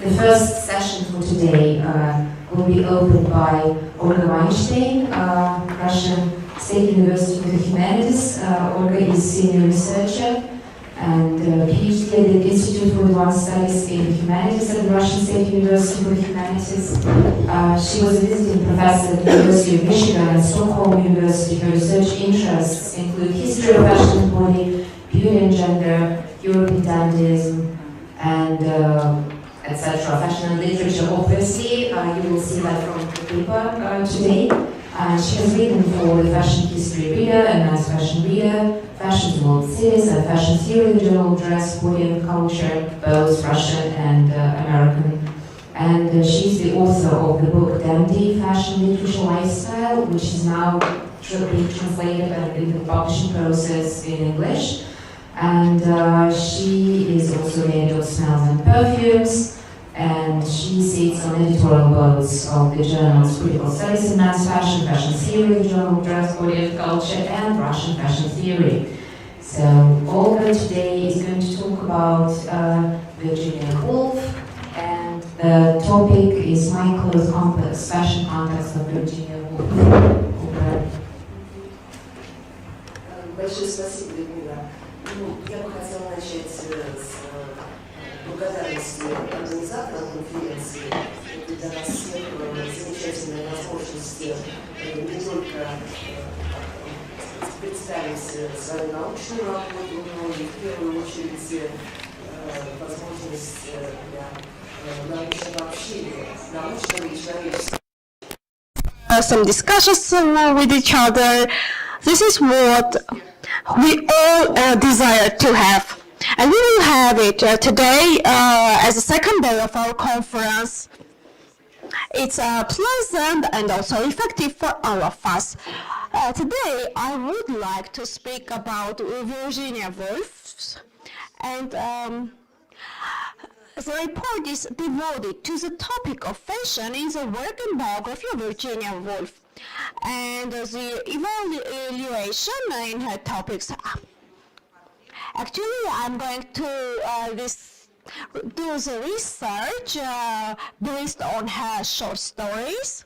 The first session for today will be opened by Olga Vainshtein, Russian State University for the Humanities. Olga is senior researcher and PhD at the Institute for Advanced Studies in the Humanities at the Russian State University for the Humanities. She was a visiting professor at the University of Michigan and Stockholm University. Her research interests include history of fashion and body, beauty and gender, European dandyism, and etc. Fashion and literature, obviously. You will see that from the paper today. She has written for the Fashion History Reader and Mass Fashion Reader, Fashion's World Cities, and Fashion Theory, the Journal of Dress, Body and Culture, both Russian and American. And she's the author of the book Dandy, Fashion, Literature, Lifestyle, which is now being translated and in the publishing process in English. And she is also the editor of Smells and Perfumes, and she sits on editorial boards of the journals Critical Studies in Mass Fashion, Fashion Theory, the Journal of Dress, Body and Culture, and Russian Fashion Theory. So Olga today is going to talk about Virginia Woolf, and the topic is My Clothes Complex, Fashion Context of Virginia Woolf. Olga. Большое спасибо, Людмила. Я бы хотела начать с благодарности организаторам конференции. Это для нас всех замечательная возможность не только представить свою научную работу, но и в первую очередь возможность для научного общения, научного и человеческого. Some discussions with each other. This is what we all desire to have. And we will have it today as the second day of our conference. It's pleasant and also effective for all of us. Today I would like to speak about Virginia Woolf, and the report is devoted to the topic of fashion in the work and biography of Virginia Woolf, and the evaluation in her topics. Actually, I'm going to do the research based on her short stories.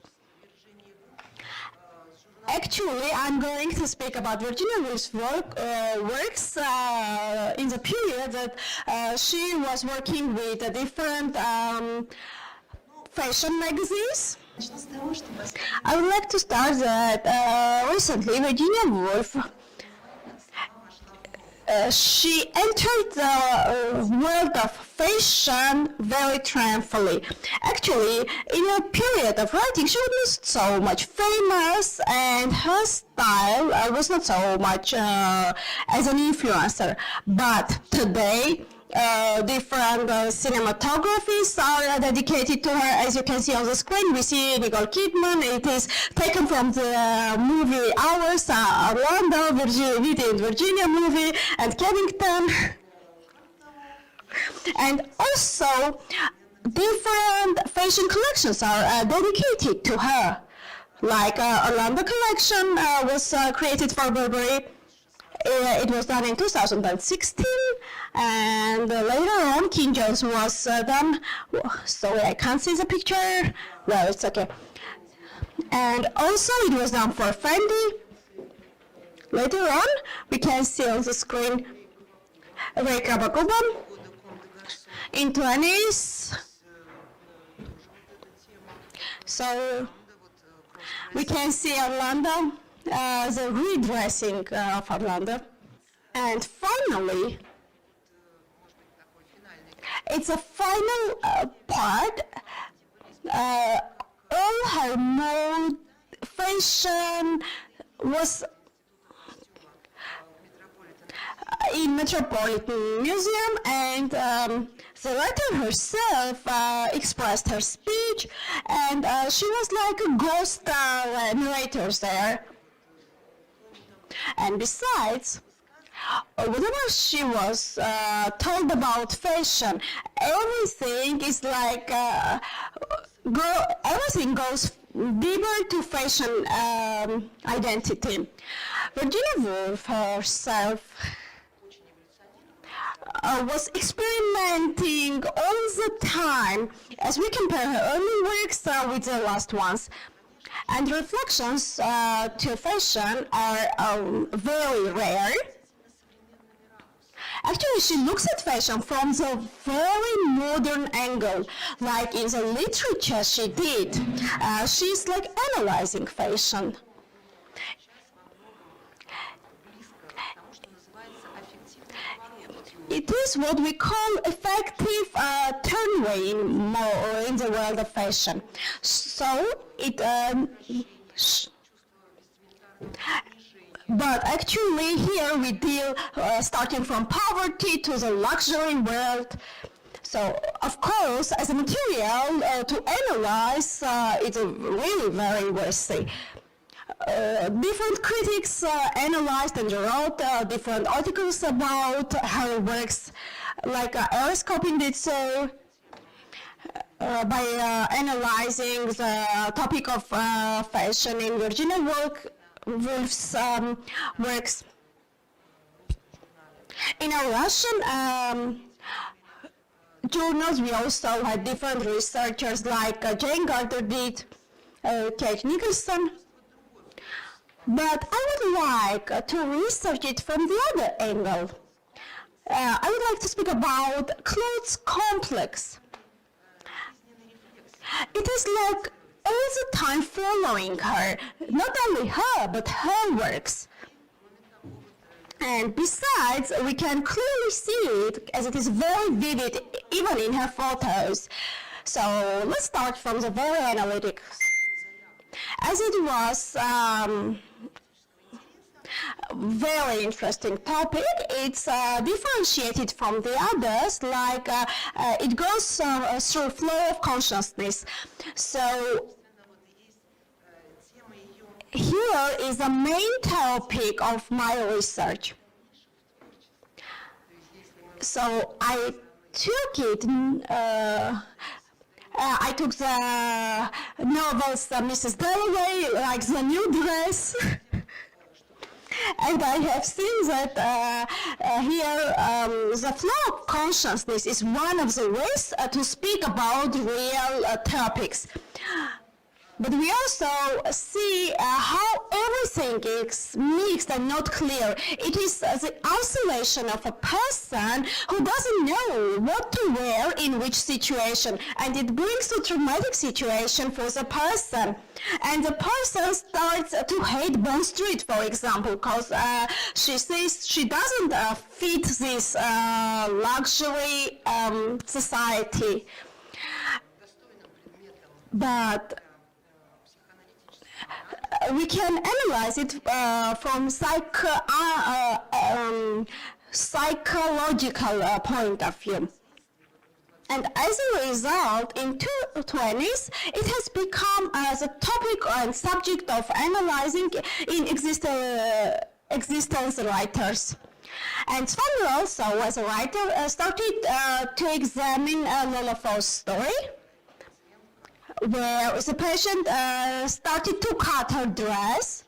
Actually, I'm going to speak about Virginia Woolf's works in the period that she was working with different fashion magazines. I would like to start that recently Virginia Woolf she entered the world of fashion very triumphantly. Actually, in a period of writing, she was not so much famous, and her style was not so much as an influencer. But today, different cinematographies are dedicated to her. As you can see on the screen, we see Nicole Kidman. It is taken from the movie Hours, Orlando, Virginia movie, and Kennington. And also, different fashion collections are dedicated to her. Like Orlando collection was created for Burberry. It was done in 2016, and later on King Jones was done. Sorry, I can't see the picture. Well, it's okay. And also it was done for Fendi. Later on, we can see on the screen Reka Bakuban in 20s. So we can see Orlando. The redressing of Orlando. And finally, it's a final part. All her mode, fashion was in Metropolitan Museum, and the writer herself expressed her speech, and she was like a ghost narrator there. And besides, whenever she was told about fashion, everything is like everything goes deeper to fashion identity. Virginia Woolf herself was experimenting all the time as we compare her early works with the last ones. And reflections to fashion are very rare. Actually, she looks at fashion from the very modern angle, like in the literature she did. She's like analyzing fashion. It is what we call effective turnway in the world of fashion. So it, but actually here we deal starting from poverty to the luxury world. So of course, as a material to analyze, it's really very worthy. Different critics analyzed and wrote different articles about her works, like Aristotle did so by analyzing the topic of fashion in Virginia Woolf's works. In our Russian journals, we also had different researchers like Jane Gardner did, Kate Nicholson. But I would like to research it from the other angle. I would like to speak about clothes complex. It is like all the time following her, not only her, but her works. And besides, we can clearly see it as it is very vivid, even in her photos. So let's start from the very analytics. As it was very interesting topic, it's differentiated from the others, like it goes through flow of consciousness. So here is the main topic of my research. So I took it I took the novels Mrs. Dalloway, like The New Dress, and I have seen that here the flow of consciousness is one of the ways to speak about real topics. But we also see how everything is mixed and not clear. It is the isolation of a person who doesn't know what to wear in which situation, and it brings to traumatic situation for the person. And the person starts to hate Bond Street, for example, because she says she doesn't fit this luxury society. But we can analyze it from psychological point of view. And as a result, in 2020s, it has become the topic and subject of analyzing in existence writers. And Swander also, as a writer, started to examine Lola Fall's story, where the patient started to cut her dress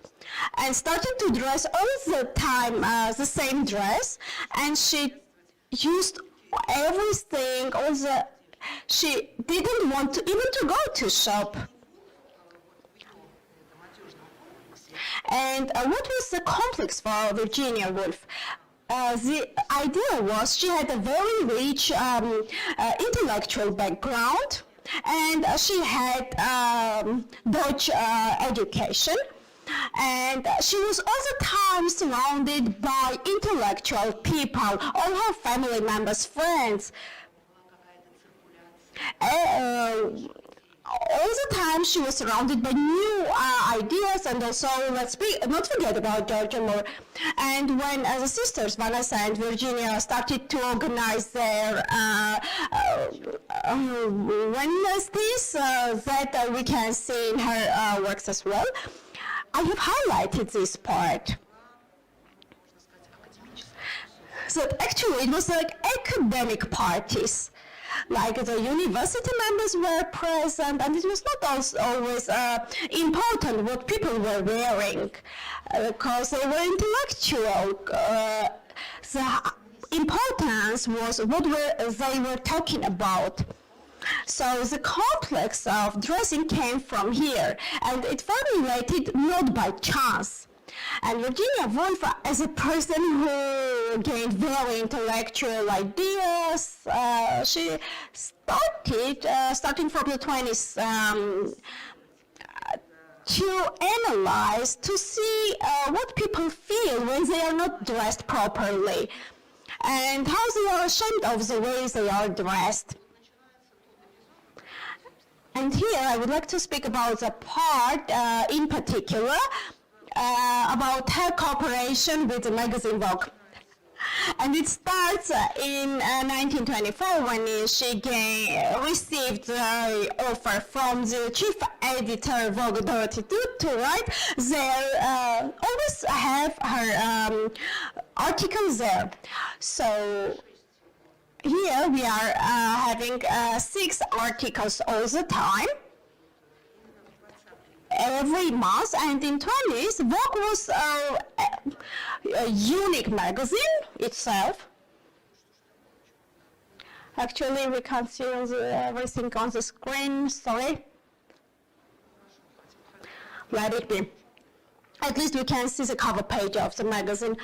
and started to dress all the time the same dress, and she used everything, she didn't want to even to go to shop. And what was the complex for Virginia Woolf? The idea was she had a very rich intellectual background, and she had Dutch education, and she was all the time surrounded by intellectual people, all her family members, friends. All the time she was surrounded by new ideas, and also let's not forget about Georgia Moore. And when the sisters Vanessa and Virginia started to organize their Wednesdays that we can see in her works as well, I have highlighted this part. So actually it was like academic parties. Like the university members were present, and it was not always important what people were wearing, because they were intellectual. The importance was what they were talking about. So the complex of dressing came from here, and it formulated not by chance. And Virginia Woolf, as a person who gained very intellectual ideas, she started, starting from the 20s, to analyze, to see what people feel when they are not dressed properly, and how they are ashamed of the way they are dressed. And here I would like to speak about the part in particular about her cooperation with the magazine Vogue. And it starts in 1924 when she received the offer from the chief editor Vogue, Dorothy Dood, to write there, always have her articles there. So here we are having 6 articles all the time, every month, and in 20s, Vogue was a unique magazine itself. Actually, we can't see everything on the screen, sorry. Let it be. At least we can see the cover page of the magazine.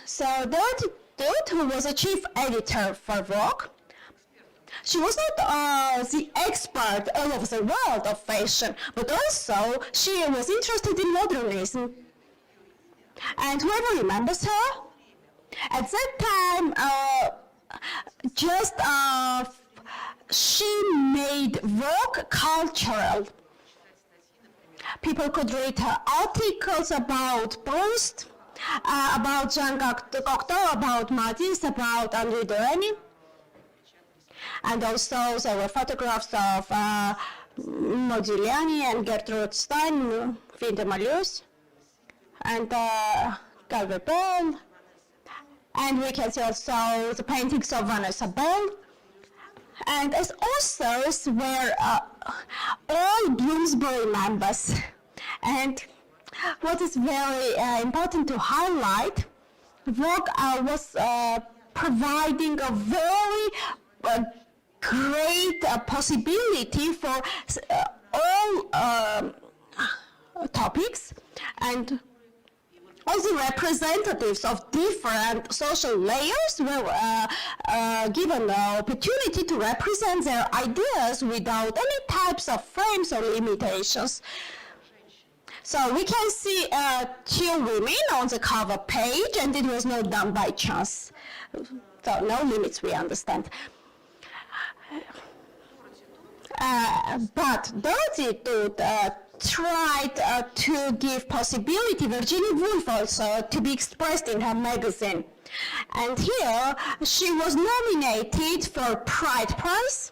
So Dorothy Dood, who was a chief editor for Vogue, she was not the expert all over the world of fashion, but also she was interested in modernism. And whoever remembers her, at that time, she made Vogue cultural. People could read her articles about Proust, about Jean Cocteau, about Matisse, about Henri de Remy. And also there were photographs of Modigliani and Gertrude Stein, Fille de Malleus, and Calvé Paul. And we can see also the paintings of Vanessa Bell. And as authors were all Bloomsbury members. And what is very important to highlight, Vogue was providing a very great possibility for all topics, and all the representatives of different social layers were given the opportunity to represent their ideas without any types of frames or limitations. So we can see 2 women on the cover page, and it was not done by chance. So no limits, we understand. But Dorothy Dood tried to give possibility, Virginia Woolf also, to be expressed in her magazine. And here she was nominated for Pride Prize,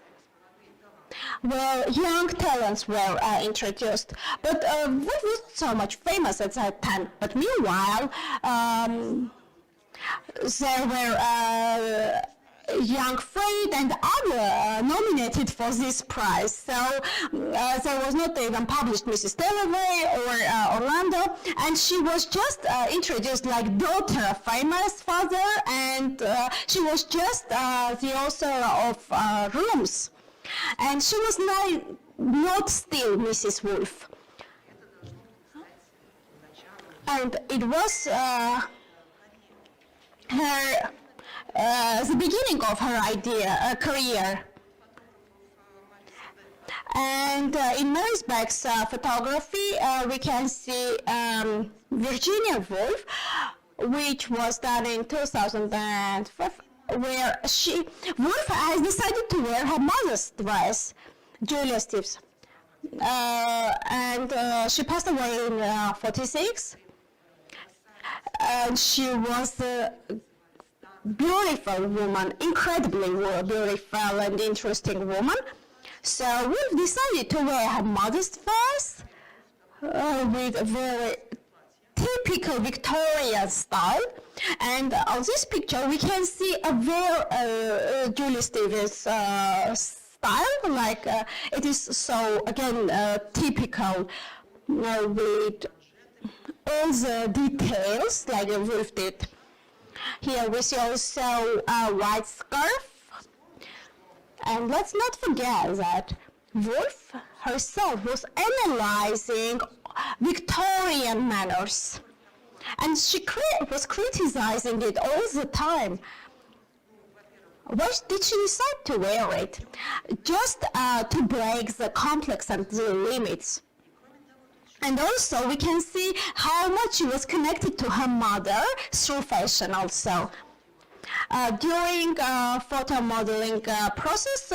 where young talents were introduced. But Woolf was so much famous at that time. But meanwhile, there were Young Freud and other nominated for this prize. So there was not even published Mrs. Dalloway or Orlando, and she was just introduced like daughter of famous father, and she was just the author of Rooms. And she was not still Mrs. Woolf. And it was the beginning of her career. And in Mary's Beck's photography, we can see Virginia Woolf, which was done in 2005, where Woolf has decided to wear her mother's dress, Julia Stives. And she passed away in 46. And she was a beautiful woman, incredibly beautiful and interesting woman. So Woolf decided to wear her mother's dress with a very typical Victorian style. And on this picture we can see a very Julia Stives style, like it is so, again, typical with all the details like Woolf did. Here we see also a white scarf. And let's not forget that Woolf herself was analyzing Victorian manners. And she was criticizing it all the time. Why did she decide to wear it? Just to break the complex and the limits. And also we can see how much she was connected to her mother through fashion also. During photo modeling process,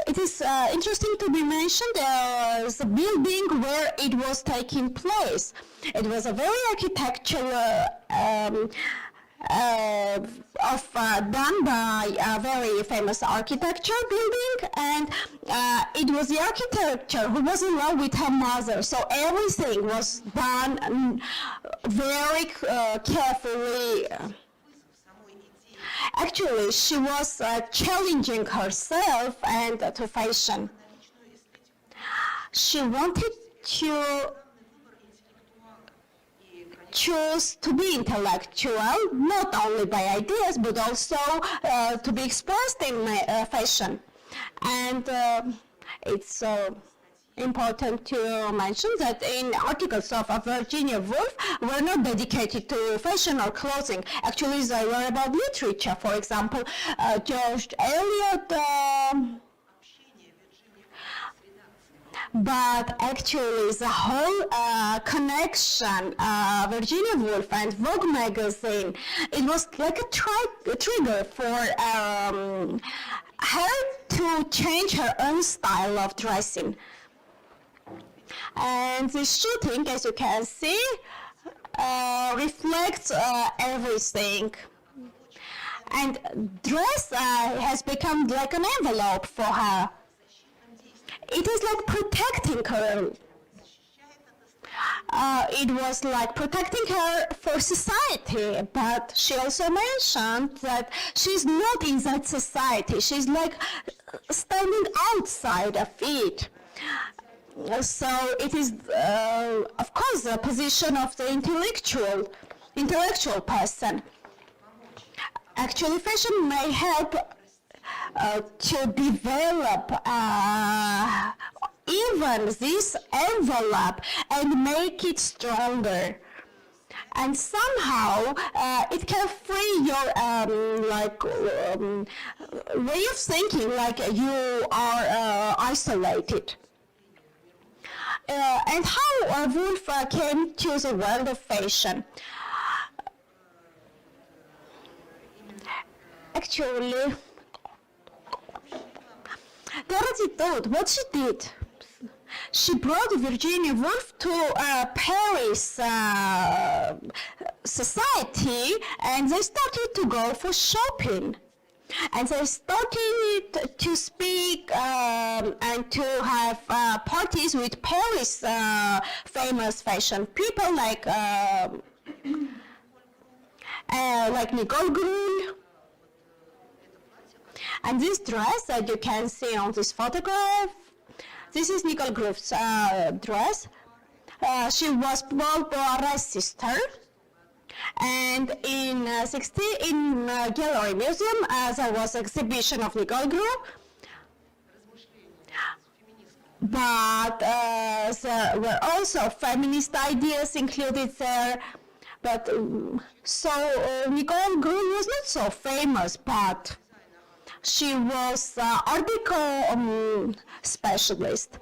it is interesting to be mentioned the building where it was taking place. It was a very architectural done by a very famous architecture building, and it was the architecture who was in love with her mother, so everything was done very carefully. Actually, she was challenging herself and to fashion. She wanted to choose to be intellectual, not only by ideas, but also to be expressed in fashion. And it's important to mention that in articles of Virginia Woolf were not dedicated to fashion or clothing. Actually, they were about literature. For example, George Eliot. But actually, the whole connection, Virginia Woolf and Vogue magazine, it was like a trigger for her to change her own style of dressing. And the shooting, as you can see, reflects everything. And dress has become like an envelope for her. It is like protecting her. It was like protecting her for society, but she also mentioned that she's not in that society. She's like standing outside of it. So it is, of course, the position of the intellectual person. Actually, fashion may help to develop even this envelope and make it stronger. And somehow it can free your way of thinking, like you are isolated. And how Woolf came to the world of fashion. Actually, Dorothy thought what she did. She brought Virginia Woolf to Paris society, and they started to go for shopping. And they started to speak and to have parties with Paris famous fashion people like Nicole Grun. And this dress that you can see on this photograph, this is Nicole Grun's dress. She was Paul Poiret's sister. And in Gallery Museum, there was exhibition of Nicole Grun. But there were also feminist ideas included there. But so Nicole Grun was not so famous, but she was Art Deco specialist.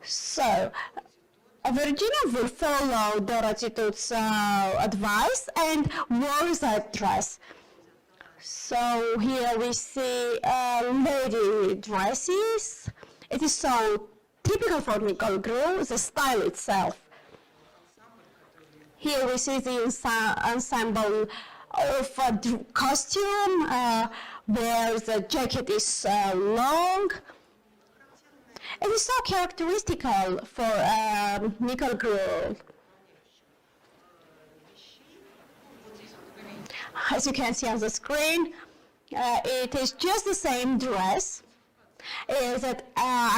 So Virginia Woolf followed Dorothy Tooth's advice and wore that dress. So here we see lady dresses. It is so typical for Nicole Grun, the style itself. Here we see the ensemble of a costume where the jacket is long. It is so characteristical for Nicole Grun. As you can see on the screen, it is just the same dress. That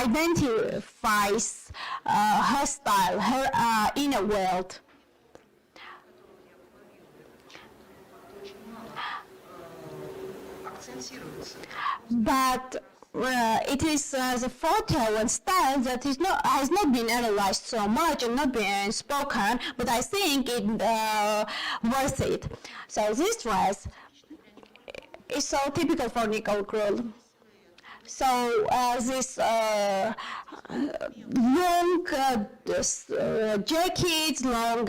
identifies her style, her inner world. but it is the photo and style that has not been analyzed so much and not been spoken, but I think it worth it. So this dress is so typical for Nicole Krull. So this long jackets, long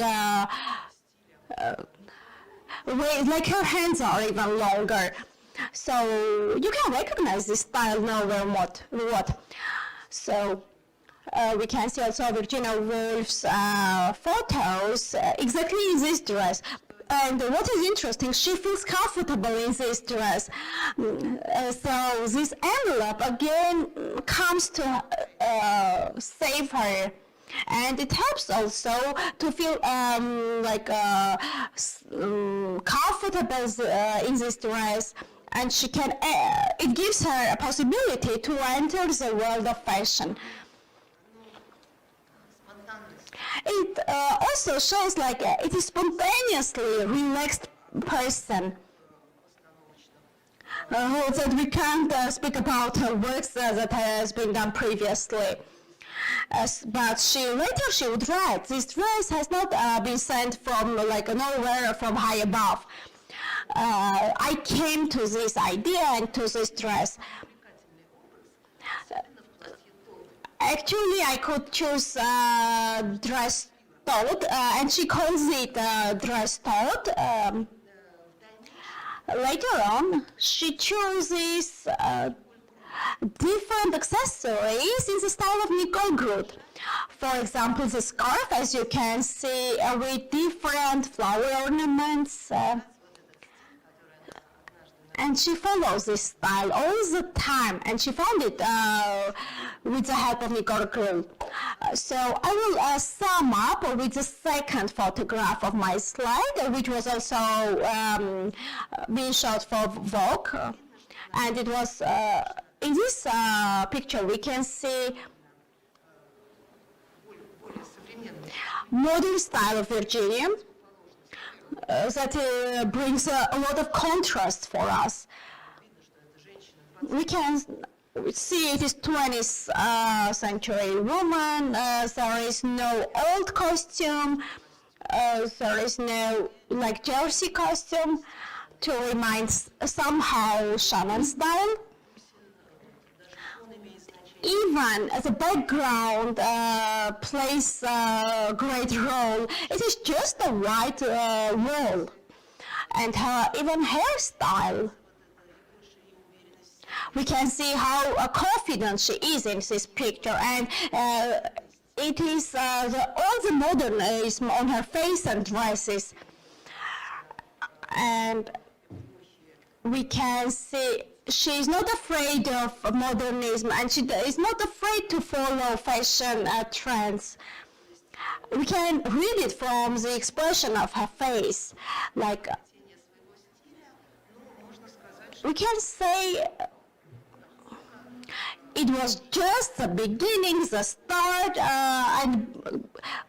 like her hands are even longer. So you can recognize this style no matter what. So we can see also Virginia Woolf's photos exactly in this dress. And what is interesting, she feels comfortable in this dress. So this envelope again comes to save her. And it helps also to feel comfortable in this dress. And she can, it gives her a possibility to enter the world of fashion. It also shows it is spontaneously relaxed person. That we can't speak about her works that has been done previously. But later she would write, this dress has not been sent from nowhere, from high above. I came to this idea and to this dress. Actually, I could choose dress tote, and she calls it dress tote. Later on, she chooses different accessories in the style of Nicole Krull. For example, the scarf, as you can see, with different flower ornaments. And she follows this style all the time, and she found it with the help of Nicole Krull. So I will sum up with the second photograph of my slide, which was also being shot for Vogue. And it was, in this picture, we can see modern style of Virginia. That brings a lot of contrast for us. We can see it is 20th century woman. There is no old costume. There is no jersey costume to remind somehow Shannon style. Even the background plays a great role. It is just a white wall, and her even hairstyle. We can see how confident she is in this picture, and it is all the modernism on her face and dresses. And we can see she is not afraid of modernism, and she is not afraid to follow fashion trends. We can read it from the expression of her face. We can say it was just the beginning, the start, and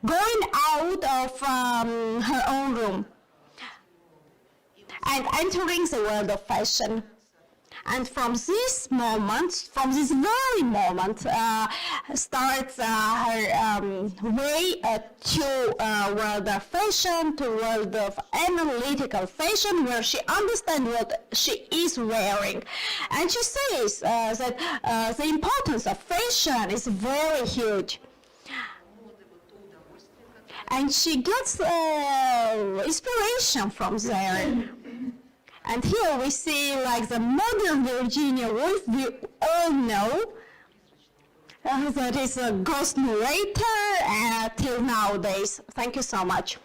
going out of her own room and entering the world of fashion. And from this moment, from this very moment, starts her way to world of fashion, to world of analytical fashion, where she understands what she is wearing. And she says that the importance of fashion is very huge. And she gets inspiration from there. And here we see the modern Virginia Woolf we all know. That is a ghost narrator till nowadays. Thank you so much.